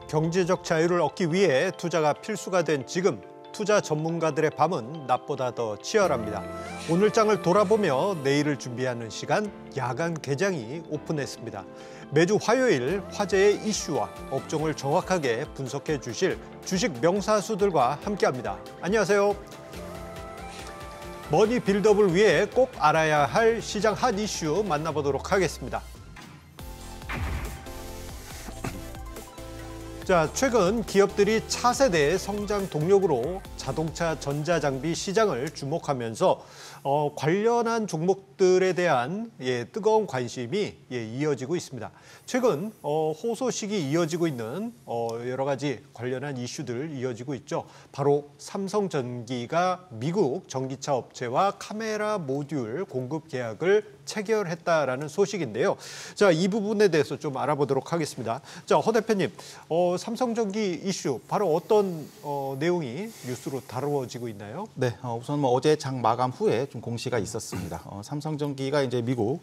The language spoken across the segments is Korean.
경제적 자유를 얻기 위해 투자가 필수가 된 지금, 투자 전문가들의 밤은 낮보다 더 치열합니다. 오늘 장을 돌아보며 내일을 준비하는 시간, 야간 개장이 오픈했습니다. 매주 화요일 화제의 이슈와 업종을 정확하게 분석해 주실 주식 명사수들과 함께합니다. 안녕하세요. 머니 빌드업을 위해 꼭 알아야 할 시장 핫 이슈 만나보도록 하겠습니다. 자, 최근 기업들이 차세대 성장 동력으로 자동차 전자장비 시장을 주목하면서 관련한 종목들에 대한 뜨거운 관심이 이어지고 있습니다. 최근 호소식이 이어지고 있는 여러 가지 관련한 이슈들 이어지고 있죠. 바로 삼성전기가 미국 전기차 업체와 카메라 모듈 공급 계약을 체결했다라는 소식인데요. 자, 이 부분에 대해서 좀 알아보도록 하겠습니다. 자, 허 대표님, 삼성전기 이슈 바로 어떤 내용이 뉴스로 다루어지고 있나요? 네, 우선 어제 장 마감 후에 좀 공시가 있었습니다. 삼성전기가 이제 미국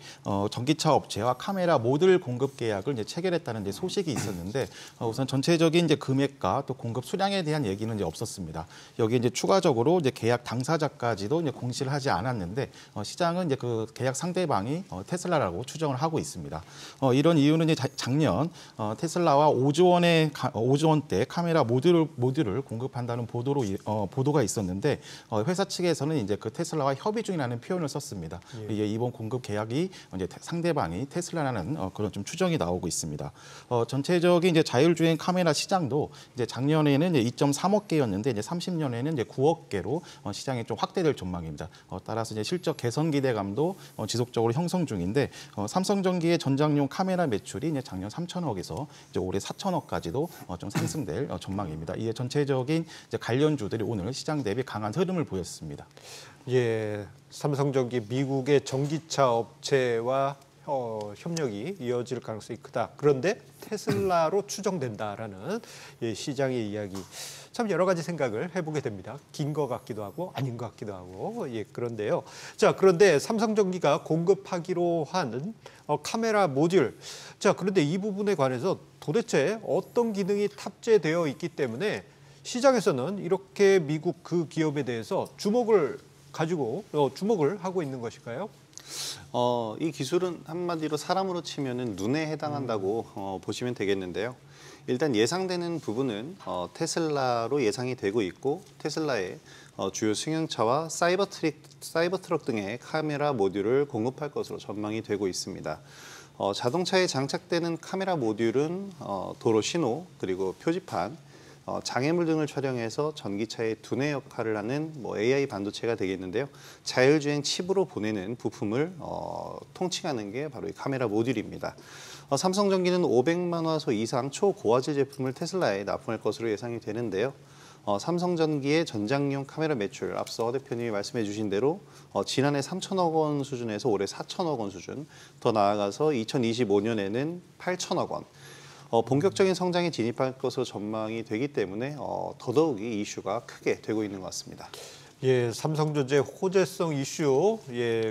전기차 업체와 카메라 모듈 공급 계약을 이제 체결했다는 이제 소식이 있었는데 우선 전체적인 이제 금액과 또 공급 수량에 대한 얘기는 이제 없었습니다. 여기 이제 추가적으로 이제 계약 당사자까지도 이제 공시를 하지 않았는데 시장은 이제 그 계약 상대방이 테슬라라고 추정을 하고 있습니다. 이런 이유는 이제 작년 테슬라와 5조 원대 카메라 모듈을 공급한다는 보도가 있었는데 회사 측에서는 이제 그 테슬라와 협의 중이라는 표현을 썼습니다. 이번 공급 계약이 이제 상대방이 테슬라라는 그런 좀 추정이 나오고 있습니다. 전체적인 이제 자율주행 카메라 시장도 이제 작년에는 이제 2.3억 개였는데 이제 30년에는 이제 9억 개로 시장이 좀 확대될 전망입니다. 따라서 이제 실적 개선 기대감도 지속적으로 형성 중인데 삼성전기의 전장용 카메라 매출이 이제 작년 3천억에서 이제 올해 4천억까지도 좀 상승될 전망입니다. 이에 전체적인 이제 관련주들이 오늘 시장 대비 강한 흐름을 보였습니다. 예, 삼성전기 미국의 전기차 업체와 협력이 이어질 가능성이 크다. 그런데 테슬라로 추정된다라는 시장의 이야기. 참 여러 가지 생각을 해보게 됩니다. 긴 것 같기도 하고 아닌 것 같기도 하고. 그런데요. 자, 그런데 삼성전기가 공급하기로 한 카메라 모듈. 자, 그런데 이 부분에 관해서 도대체 어떤 기능이 탑재되어 있기 때문에 시장에서는 이렇게 미국 그 기업에 대해서 주목을 하고 있는 것일까요? 이 기술은 한마디로 사람으로 치면은 눈에 해당한다고 보시면 되겠는데요. 일단 예상되는 부분은 테슬라로 예상이 되고 있고 테슬라의 주요 승용차와 사이버트럭 등의 카메라 모듈을 공급할 것으로 전망이 되고 있습니다. 자동차에 장착되는 카메라 모듈은 도로 신호 그리고 표지판, 장애물 등을 촬영해서 전기차의 두뇌 역할을 하는 AI 반도체가 되겠는데요. 자율주행 칩으로 보내는 부품을 통칭하는 게 바로 이 카메라 모듈입니다. 삼성전기는 500만 화소 이상 초고화질 제품을 테슬라에 납품할 것으로 예상이 되는데요. 삼성전기의 전장용 카메라 매출, 앞서 허 대표님이 말씀해 주신 대로 지난해 3천억 원 수준에서 올해 4천억 원 수준, 더 나아가서 2025년에는 8천억 원. 본격적인 성장에 진입할 것으로 전망이 되기 때문에 더더욱이 이슈가 크게 되고 있는 것 같습니다. 예, 삼성전자의 호재성 이슈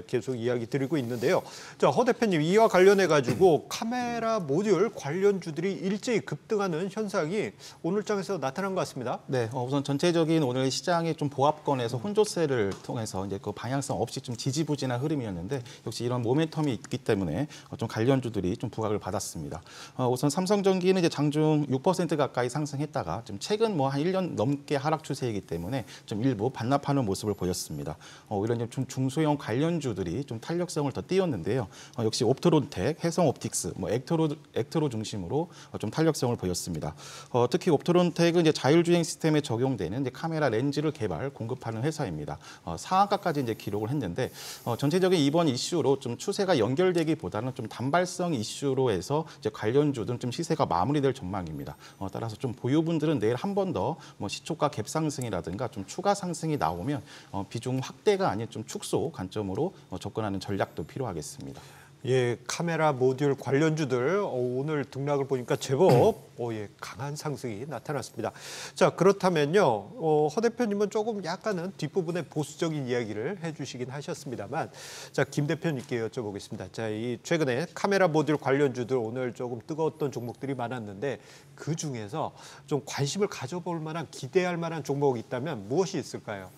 계속 이야기 드리고 있는데요. 자, 허 대표님, 이와 관련해 가지고 카메라 모듈 관련주들이 일제히 급등하는 현상이 오늘 장에서 나타난 것 같습니다. 네, 우선 전체적인 오늘 시장이 좀 보합권에서 혼조세를 통해서 이제 그 방향성 없이 좀 지지부진한 흐름이었는데 역시 이런 모멘텀이 있기 때문에 좀 관련주들이 좀 부각을 받았습니다. 우선 삼성전기는 이제 장중 6% 가까이 상승했다가 좀 최근 한 1년 넘게 하락 추세이기 때문에 좀 일부 반납하는 모습을 보였습니다. 오히려 좀 중소형 관련주들이 좀 탄력성을 더 띄었는데요. 역시 옵토론텍, 해성옵틱스, 액트로 중심으로 좀 탄력성을 보였습니다. 특히 옵토론텍은 이제 자율주행 시스템에 적용되는 이제 카메라 렌즈를 공급하는 회사입니다. 상한가까지 이제 기록을 했는데 전체적인 이번 이슈로 좀 추세가 연결되기보다는 좀 단발성 이슈로 해서 이제 관련주들은 좀 시세가 마무리될 전망입니다. 따라서 좀 보유분들은 내일 한 번 더 시초가 갭 상승이라든가 좀 추가 상승이 나오면 비중 확대가 아닌 좀 축소 관점으로 접근하는 전략도 필요하겠습니다. 예, 카메라 모듈 관련주들 오늘 등락을 보니까 제법 강한 상승이 나타났습니다. 자, 그렇다면요. 허 대표님은 조금 약간은 뒷부분에 보수적인 이야기를 해주시긴 하셨습니다만, 자, 김 대표님께 여쭤보겠습니다. 자, 이 최근에 카메라 모듈 관련주들 오늘 조금 뜨거웠던 종목들이 많았는데 그 중에서 좀 관심을 가져볼 만한, 기대할 만한 종목이 있다면 무엇이 있을까요?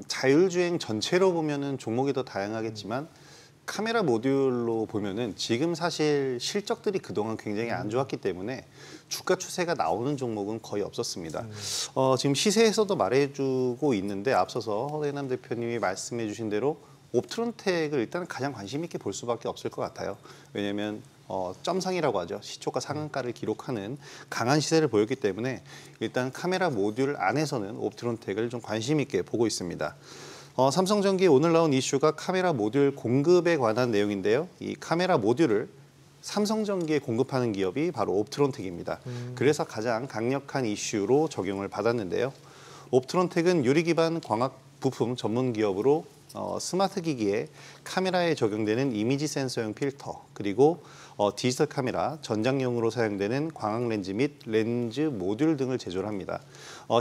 자율주행 전체로 보면은 종목이 더 다양하겠지만 카메라 모듈로 보면은 지금 사실 실적들이 그동안 굉장히 안 좋았기 때문에 주가 추세가 나오는 종목은 거의 없었습니다. 지금 시세에서도 말해주고 있는데 앞서서 허대남 대표님이 말씀해주신 대로 옵트론텍을 일단 가장 관심 있게 볼 수밖에 없을 것 같아요. 왜냐하면 점상이라고 하죠. 시초가 상한가를 기록하는 강한 시세를 보였기 때문에 일단 카메라 모듈 안에서는 옵트론텍을 좀 관심 있게 보고 있습니다. 삼성전기 오늘 나온 이슈가 카메라 모듈 공급에 관한 내용인데요. 이 카메라 모듈을 삼성전기에 공급하는 기업이 바로 옵트론텍입니다. 그래서 가장 강력한 이슈로 적용을 받았는데요. 옵트론텍은 유리 기반 광학 부품 전문 기업으로 스마트 기기에 카메라에 적용되는 이미지 센서용 필터, 그리고 디지털 카메라, 전장용으로 사용되는 광학 렌즈 및 렌즈 모듈 등을 제조를 합니다.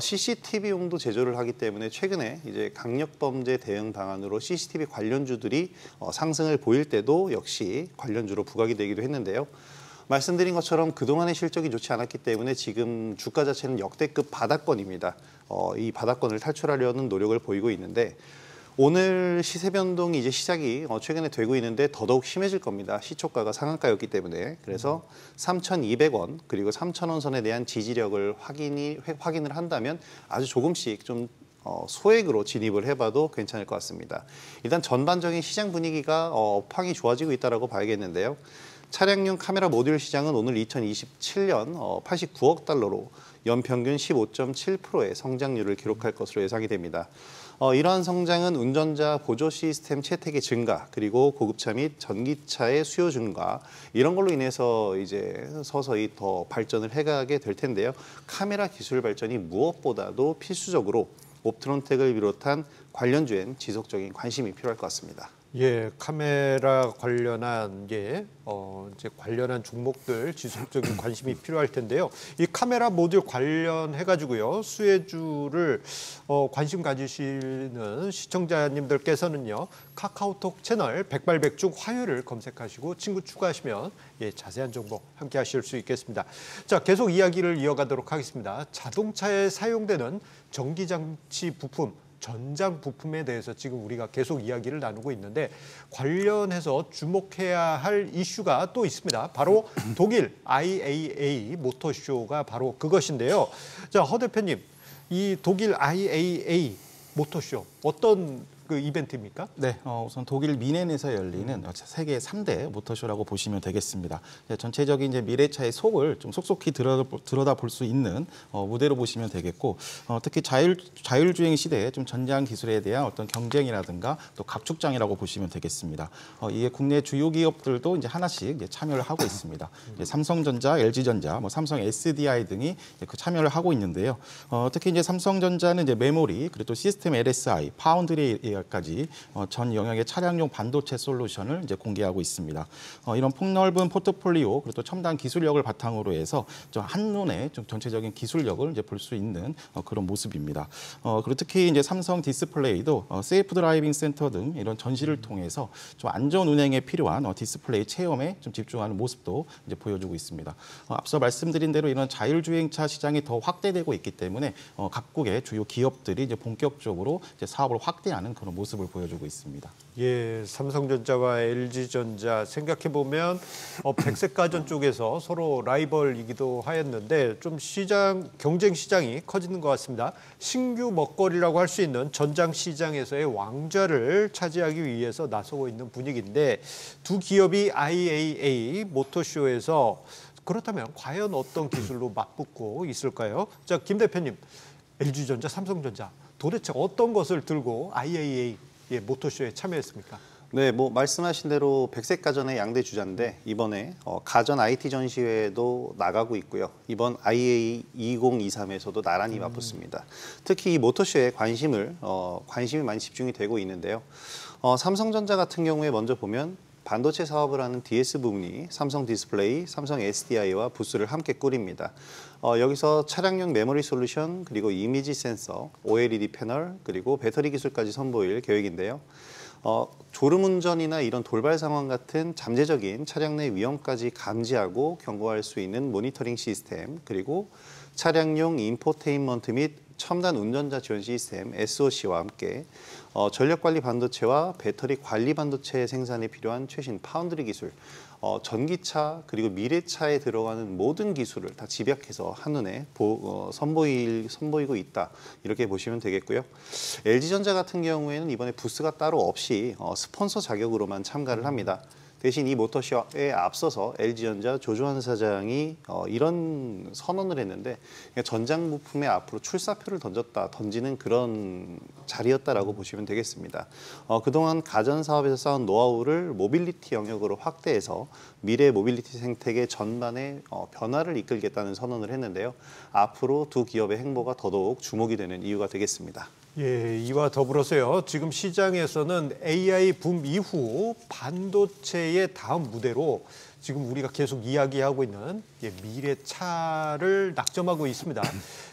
CCTV용도 제조를 하기 때문에 최근에 이제 강력 범죄 대응 방안으로 CCTV 관련주들이 상승을 보일 때도 역시 관련주로 부각이 되기도 했는데요. 말씀드린 것처럼 그동안의 실적이 좋지 않았기 때문에 지금 주가 자체는 역대급 바닥권입니다. 이 바닥권을 탈출하려는 노력을 보이고 있는데 오늘 시세 변동이 이제 시작이 최근에 되고 있는데 더더욱 심해질 겁니다. 시초가가 상한가였기 때문에. 그래서 3,200원 그리고 3,000원 선에 대한 지지력을 확인을 한다면 아주 조금씩 좀 소액으로 진입을 해봐도 괜찮을 것 같습니다. 일단 전반적인 시장 분위기가 업황이 좋아지고 있다고 봐야겠는데요. 차량용 카메라 모듈 시장은 오늘 2027년 89억 달러로 연평균 15.7%의 성장률을 기록할 것으로 예상이 됩니다. 이러한 성장은 운전자 보조 시스템 채택의 증가, 그리고 고급차 및 전기차의 수요 증가, 이런 걸로 인해서 이제 서서히 더 발전을 해가게 될 텐데요. 카메라 기술 발전이 무엇보다도 필수적으로 옵트론텍을 비롯한 관련주엔 지속적인 관심이 필요할 것 같습니다. 예, 카메라 관련한 이제 관련한 종목들 지속적인 관심이 필요할 텐데요. 이 카메라 모듈 관련해 가지고요, 수혜주를 관심 가지시는 시청자님들께서는요, 카카오톡 채널 백발백중 화요일을 검색하시고 친구 추가하시면 자세한 정보 함께하실 수 있겠습니다. 자, 계속 이야기를 이어가도록 하겠습니다. 자동차에 사용되는 전기장치 부품, 전장 부품에 대해서 지금 우리가 계속 이야기를 나누고 있는데 관련해서 주목해야 할 이슈가 또 있습니다. 바로 독일 IAA 모터쇼가 바로 그것인데요. 자, 허 대표님, 이 독일 IAA 모터쇼 어떤 그 이벤트입니까? 네, 우선 독일 미넨에서 열리는 세계 3대 모터쇼라고 보시면 되겠습니다. 전체적인 이제 미래차의 속을 좀 속속히 들여다 볼 수 있는 무대로 보시면 되겠고, 특히 자율주행 시대에 좀 전장 기술에 대한 어떤 경쟁이라든가 또 각축장이라고 보시면 되겠습니다. 이게 국내 주요 기업들도 이제 하나씩 이제 참여를 하고 있습니다. 삼성전자, LG전자, 삼성 SDI 등이 그 참여를 하고 있는데요. 특히 이제 삼성전자는 이제 메모리, 그리고 또 시스템 LSI, 파운드리 까지 전 영역의 차량용 반도체 솔루션을 이제 공개하고 있습니다. 이런 폭넓은 포트폴리오 그리고 또 첨단 기술력을 바탕으로 해서 좀 한눈에 좀 전체적인 기술력을 이제 볼 수 있는 그런 모습입니다. 그리고 특히 이제 삼성 디스플레이도 세이프 드라이빙 센터 등 이런 전시를 통해서 좀 안전 운행에 필요한 디스플레이 체험에 좀 집중하는 모습도 이제 보여주고 있습니다. 앞서 말씀드린 대로 이런 자율주행차 시장이 더 확대되고 있기 때문에 각국의 주요 기업들이 이제 본격적으로 이제 사업을 확대하는 그런 모습을 보여주고 있습니다. 예, 삼성전자와 LG전자 생각해 보면 백색가전 쪽에서 서로 라이벌이기도 하였는데 좀 경쟁 시장이 커지는 것 같습니다. 신규 먹거리라고 할 수 있는 전장 시장에서의 왕좌를 차지하기 위해서 나서고 있는 분위기인데 두 기업이 IAA 모터쇼에서 그렇다면 과연 어떤 기술로 맞붙고 있을까요? 자, 김 대표님, LG전자, 삼성전자 도대체 어떤 것을 들고 IAA 모터쇼에 참여했습니까? 네, 말씀하신 대로 백색가전의 양대 주자인데 이번에 가전 IT 전시회에도 나가고 있고요. 이번 IAA 2023에서도 나란히 맞붙습니다. 특히 이 모터쇼에 관심이 많이 집중이 되고 있는데요. 삼성전자 같은 경우에 먼저 보면 반도체 사업을 하는 DS 부문이 삼성 디스플레이, 삼성 SDI와 부스를 함께 꾸립니다. 여기서 차량용 메모리 솔루션, 그리고 이미지 센서, OLED 패널, 그리고 배터리 기술까지 선보일 계획인데요. 졸음운전이나 이런 돌발 상황 같은 잠재적인 차량 내 위험까지 감지하고 경고할 수 있는 모니터링 시스템, 그리고 차량용 인포테인먼트 및 첨단 운전자 지원 시스템 SOC와 함께 전력관리 반도체와 배터리 관리 반도체 생산에 필요한 최신 파운드리 기술, 전기차 그리고 미래차에 들어가는 모든 기술을 다 집약해서 한눈에 선보이고 있다, 이렇게 보시면 되겠고요. LG전자 같은 경우에는 이번에 부스가 따로 없이 스폰서 자격으로만 참가를 합니다. 대신 이 모터쇼에 앞서서 LG전자 조주환 사장이 이런 선언을 했는데, 전장 부품에 앞으로 출사표를 던지는 그런 자리였다라고 보시면 되겠습니다. 그동안 가전 사업에서 쌓은 노하우를 모빌리티 영역으로 확대해서 미래 모빌리티 생태계 전반에 변화를 이끌겠다는 선언을 했는데요. 앞으로 두 기업의 행보가 더더욱 주목이 되는 이유가 되겠습니다. 예, 이와 더불어서요. 지금 시장에서는 AI 붐 이후 반도체의 다음 무대로 지금 우리가 계속 이야기하고 있는 미래차를 낙점하고 있습니다.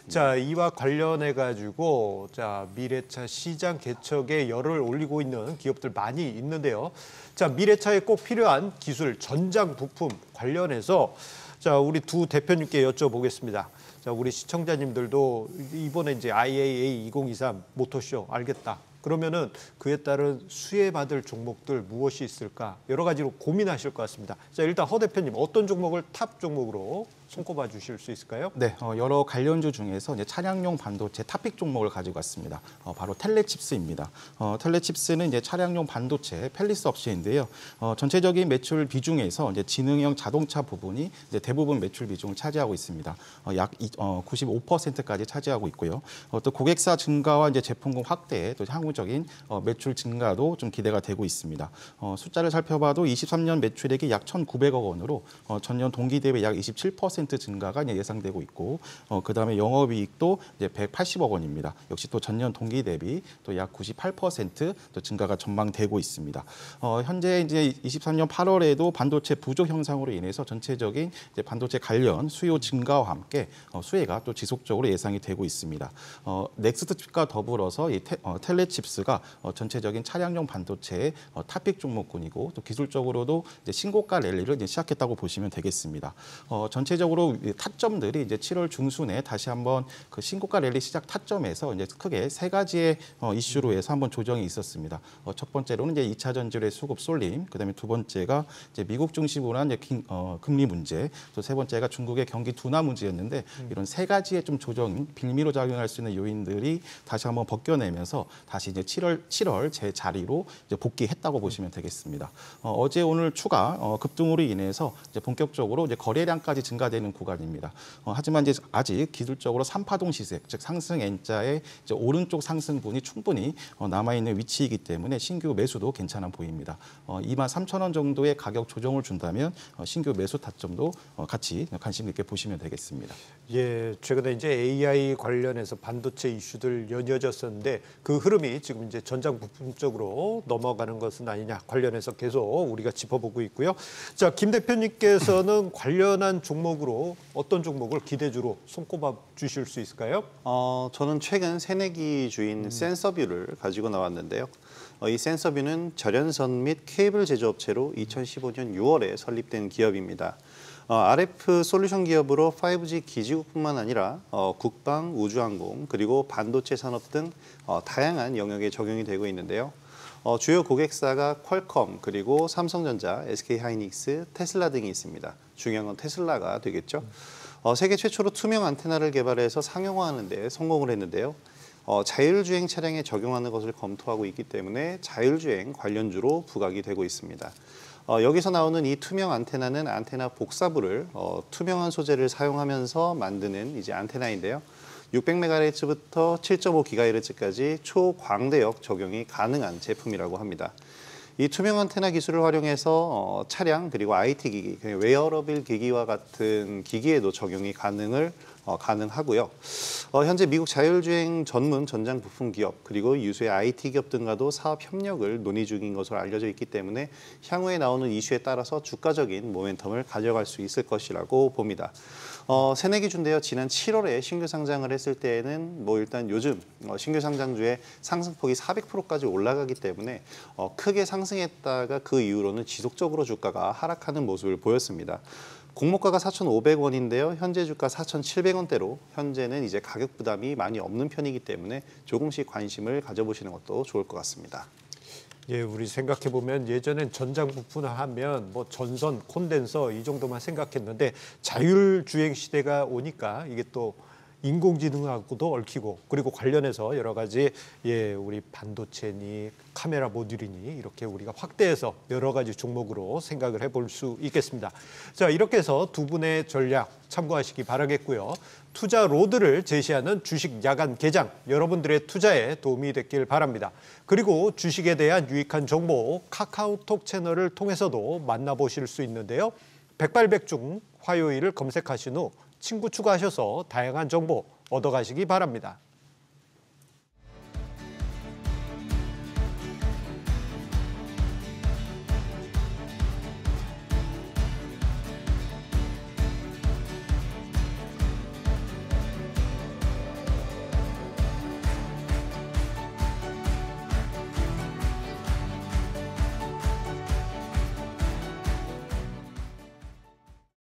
자, 이와 관련해 가지고 미래차 시장 개척에 열을 올리고 있는 기업들 많이 있는데요. 자, 미래차에 꼭 필요한 기술, 전장 부품 관련해서 우리 두 대표님께 여쭤보겠습니다. 자, 우리 시청자님들도 이번에 이제 IAA 2023 모터쇼 알겠다. 그러면은 그에 따른 수혜받을 종목들 무엇이 있을까? 여러 가지로 고민하실 것 같습니다. 자, 일단 허 대표님 어떤 종목을 탑 종목으로 손꼽아 주실 수 있을까요? 네, 여러 관련주 중에서 이제 차량용 반도체 탑픽 종목을 가지고 왔습니다. 바로 텔레칩스입니다. 텔레칩스는 이제 차량용 반도체 펠리스 업체인데요. 전체적인 매출 비중에서 이제 지능형 자동차 부분이 이제 대부분 매출 비중을 차지하고 있습니다. 약 95%까지 차지하고 있고요. 또 고객사 증가와 이제 제품군 확대에 또 향후적인 매출 증가도 좀 기대가 되고 있습니다. 숫자를 살펴봐도 23년 매출액이 약 1,900억 원으로 전년 동기 대비 약 27% 증가가 예상되고 있고, 그다음에 영업이익도 이제 180억 원입니다. 역시 또 전년 동기 대비 또 약 98%또 증가가 전망되고 있습니다. 현재 이제 23년 8월에도 반도체 부족 현상으로 인해서 전체적인 이제 반도체 관련 수요 증가와 함께 수혜가 또 지속적으로 예상이 되고 있습니다. 넥스트칩과 더불어서 이 텔레칩스가 전체적인 차량용 반도체의 탑픽 종목군이고, 또 기술적으로도 이제 신고가 랠리를 이제 시작했다고 보시면 되겠습니다. 전체적으로 타점들이 이제 7월 중순에 다시 한번 그 신고가 랠리 시작 타점에서 이제 크게 세 가지의 이슈로 해서 한번 조정이 있었습니다. 첫 번째로는 이제 2차 전지의 수급 쏠림, 그다음에 두 번째가 이제 미국 중심으로 한 금리 문제, 또 세 번째가 중국의 경기 둔화 문제였는데, 이런 세 가지의 좀 조정, 빌미로 작용할 수 있는 요인들이 다시 한번 벗겨내면서 다시 이제 7월 제 자리로 이제 복귀했다고 보시면 되겠습니다. 어제 오늘 추가 급등으로 인해서 이제 본격적으로 이제 거래량까지 증가되는 구간입니다. 하지만 이제 아직 기술적으로 3파동 시세, 즉 상승 N자의 이제 오른쪽 상승분이 충분히 남아 있는 위치이기 때문에 신규 매수도 괜찮아 보입니다. 23,000원 정도의 가격 조정을 준다면 신규 매수 타점도 같이 관심 있게 보시면 되겠습니다. 예, 최근에 이제 AI 관련해서 반도체 이슈들 연이어졌었는데 그 흐름이 지금 이제 전장 부품 쪽으로 넘어가는 것은 아니냐 관련해서 계속 우리가 짚어보고 있고요. 자, 김 대표님께서는 관련한 종목으로 어떤 종목을 기대주로 손꼽아 주실 수 있을까요? 저는 최근 새내기 주인 센서뷰를 가지고 나왔는데요. 이 센서뷰는 절연선 및 케이블 제조업체로 2015년 6월에 설립된 기업입니다. RF 솔루션 기업으로 5G 기지국뿐만 아니라 국방, 우주항공, 그리고 반도체 산업 등 다양한 영역에 적용이 되고 있는데요. 주요 고객사가 퀄컴, 그리고 삼성전자, SK하이닉스, 테슬라 등이 있습니다. 중요한 건 테슬라가 되겠죠. 세계 최초로 투명 안테나를 개발해서 상용화하는 데 성공을 했는데요. 자율주행 차량에 적용하는 것을 검토하고 있기 때문에 자율주행 관련주로 부각이 되고 있습니다. 여기서 나오는 이 투명 안테나는 안테나 복사부를 투명한 소재를 사용하면서 만드는 이제 안테나인데요. 600MHz부터 7.5GHz까지 초광대역 적용이 가능한 제품이라고 합니다. 이 투명 안테나 기술을 활용해서 차량 그리고 IT 기기, 웨어러블 기기와 같은 기기에도 적용이 가능하고요. 현재 미국 자율주행 전문 전장 부품 기업 그리고 유수의 IT 기업 등과도 사업 협력을 논의 중인 것으로 알려져 있기 때문에 향후에 나오는 이슈에 따라서 주가적인 모멘텀을 가져갈 수 있을 것이라고 봅니다. 새내기주인데요. 지난 7월에 신규 상장을 했을 때에는 일단 요즘 신규 상장주의 상승폭이 400%까지 올라가기 때문에 크게 상승했다가 그 이후로는 지속적으로 주가가 하락하는 모습을 보였습니다. 공모가가 4,500원인데요. 현재 주가 4,700원대로 현재는 이제 가격 부담이 많이 없는 편이기 때문에 조금씩 관심을 가져보시는 것도 좋을 것 같습니다. 예, 우리 생각해 보면 예전엔 전장 부품 하면 뭐 전선, 콘덴서 이 정도만 생각했는데 자율주행 시대가 오니까 이게 또 인공지능하고도 얽히고 그리고 관련해서 여러 가지 우리 반도체니 카메라 모듈이니 이렇게 우리가 확대해서 여러 가지 종목으로 생각을 해볼 수 있겠습니다. 자, 이렇게 해서 두 분의 전략 참고하시기 바라겠고요. 투자 로드를 제시하는 주식 야간 개장 여러분들의 투자에 도움이 됐길 바랍니다. 그리고 주식에 대한 유익한 정보 카카오톡 채널을 통해서도 만나보실 수 있는데요. 백발백중 화요일을 검색하신 후 친구 추가하셔서 다양한 정보 얻어가시기 바랍니다.